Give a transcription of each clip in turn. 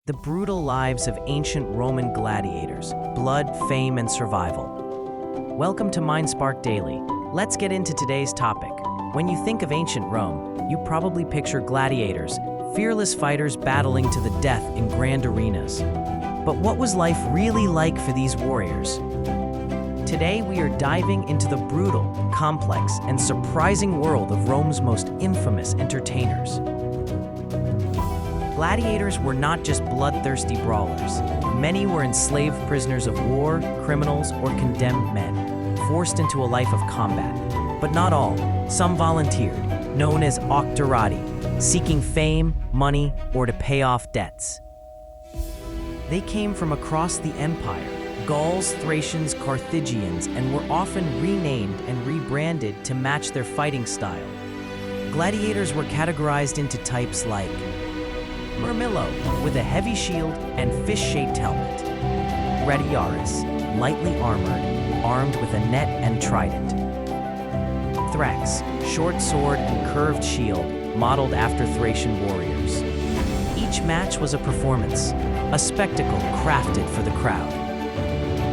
the brutal lives of ancient Roman gladiators, blood, fame, and survival. Welcome to MindSpark Daily. Let's get into today's topic. When you think of ancient Rome, you probably picture gladiators, fearless fighters battling to the death in grand arenas. But what was life really like for these warriors? Today we are diving into the brutal, complex, and surprising world of Rome's most infamous entertainers. Gladiators were not just bloodthirsty brawlers. Many were enslaved prisoners of war, criminals, or condemned men, forced into a life of combat. But not all. Some volunteered, known as auctorati, seeking fame, money, or to pay off debts. They came from across the empire, Gauls, Thracians, Carthaginians, and were often renamed and rebranded to match their fighting style. Gladiators were categorized into types like Murmillo, with a heavy shield and fish-shaped helmet. Gladiatorus, lightly armored, armed with a net and trident. Thrax, short sword and curved shield, modeled after Thracian warriors. Each match was a performance, a spectacle crafted for the crowd.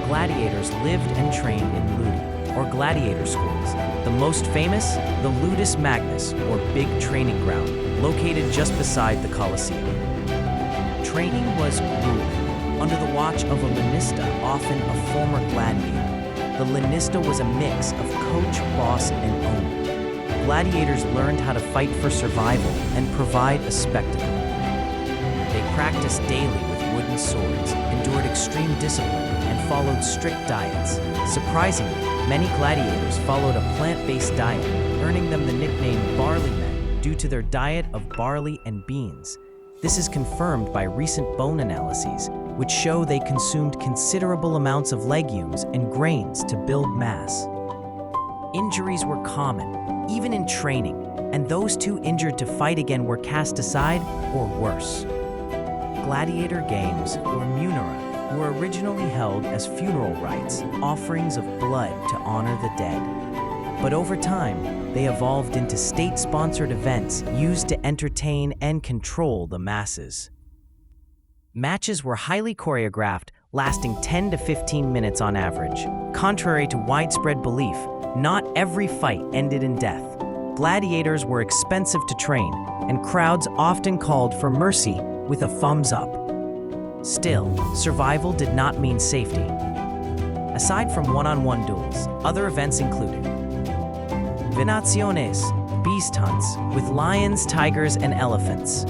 Gladiators lived and trained in ludi, or gladiator schools. The most famous, the Ludus Magnus, or Big Training Ground, located just beside the Colosseum. Training was grueling, under the watch of a lanista, often a former gladiator. The lanista was a mix of coach, boss, and owner. Gladiators learned how to fight for survival and provide a spectacle. They practiced daily with wooden swords, endured extreme discipline, and followed strict diets. Surprisingly, many gladiators followed a plant-based diet, earning them the nickname barley men due to their diet of barley and beans. This is confirmed by recent bone analyses, which show they consumed considerable amounts of legumes and grains to build mass. Injuries were common, even in training, and those too injured to fight again were cast aside or worse. Gladiator games, or munera, were originally held as funeral rites, offerings of blood to honor the dead. But over time, they evolved into state-sponsored events used to entertain and control the masses. Matches were highly choreographed, lasting 10 to 15 minutes on average. Contrary to widespread belief, not every fight ended in death. Gladiators were expensive to train, and crowds often called for mercy with a thumbs up. Still, survival did not mean safety. Aside from one-on-one duels, other events included venaciones, beast hunts, with lions, tigers, and elephants.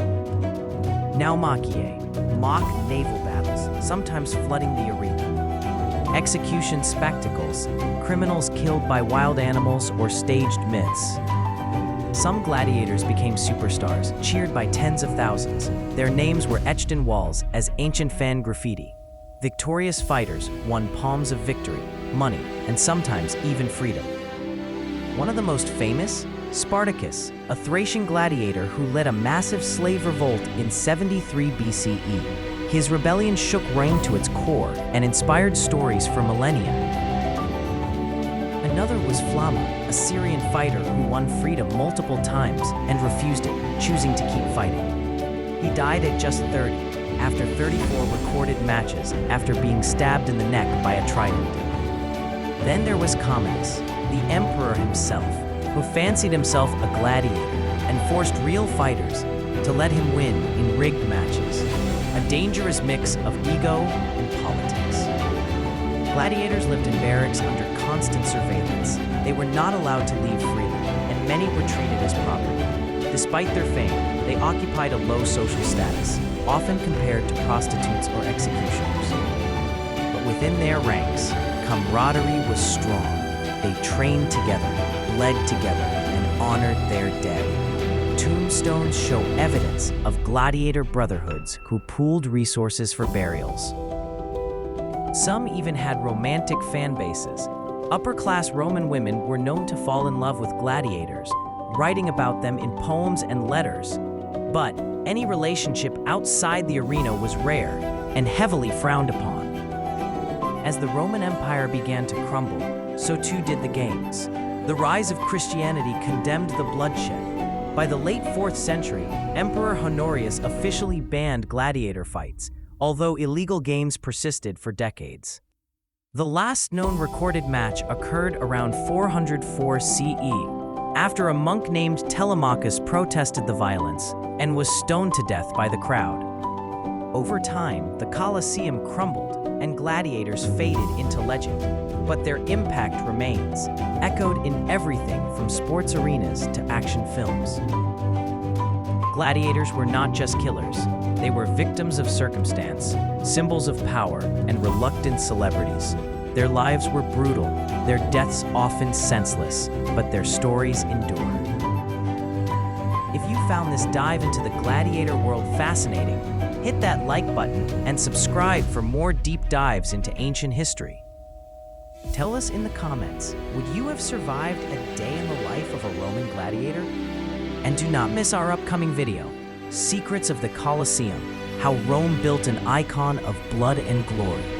Naumachiae, mock naval battles, sometimes flooding the arena. Execution spectacles, criminals killed by wild animals or staged myths. Some gladiators became superstars, cheered by tens of thousands. Their names were etched in walls as ancient fan graffiti. Victorious fighters won palms of victory, money, and sometimes even freedom. One of the most famous? Spartacus, a Thracian gladiator who led a massive slave revolt in 73 BCE. His rebellion shook Rome to its core and inspired stories for millennia. Another was Flamma, a Syrian fighter who won freedom multiple times and refused it, choosing to keep fighting. He died at just 30, after 34 recorded matches after being stabbed in the neck by a trident. Then there was Commodus, the emperor himself, who fancied himself a gladiator and forced real fighters to let him win in rigged matches, a dangerous mix of ego and politics. Gladiators lived in barracks under constant surveillance. They were not allowed to leave freely, and many were treated as property. Despite their fame, they occupied a low social status, often compared to prostitutes or executioners. But within their ranks, camaraderie was strong. They trained together, bled together, and honored their dead. Tombstones show evidence of gladiator brotherhoods who pooled resources for burials. Some even had romantic fan bases. Upper-class Roman women were known to fall in love with gladiators, writing about them in poems and letters. But any relationship outside the arena was rare and heavily frowned upon. As the Roman Empire began to crumble, so too did the games. The rise of Christianity condemned the bloodshed. By the late 4th century, Emperor Honorius officially banned gladiator fights, although illegal games persisted for decades. The last known recorded match occurred around 404 CE, after a monk named Telemachus protested the violence and was stoned to death by the crowd. Over time, the Colosseum crumbled and gladiators faded into legend, but their impact remains, echoed in everything from sports arenas to action films. Gladiators were not just killers, they were victims of circumstance, symbols of power, and reluctant celebrities. Their lives were brutal, their deaths often senseless, but their stories endure. If you found this dive into the gladiator world fascinating, hit that like button and subscribe for more deep dives into ancient history. Tell us in the comments, would you have survived a day in the life of a Roman gladiator? And do not miss our upcoming video, Secrets of the Colosseum, How Rome Built an Icon of Blood and Glory.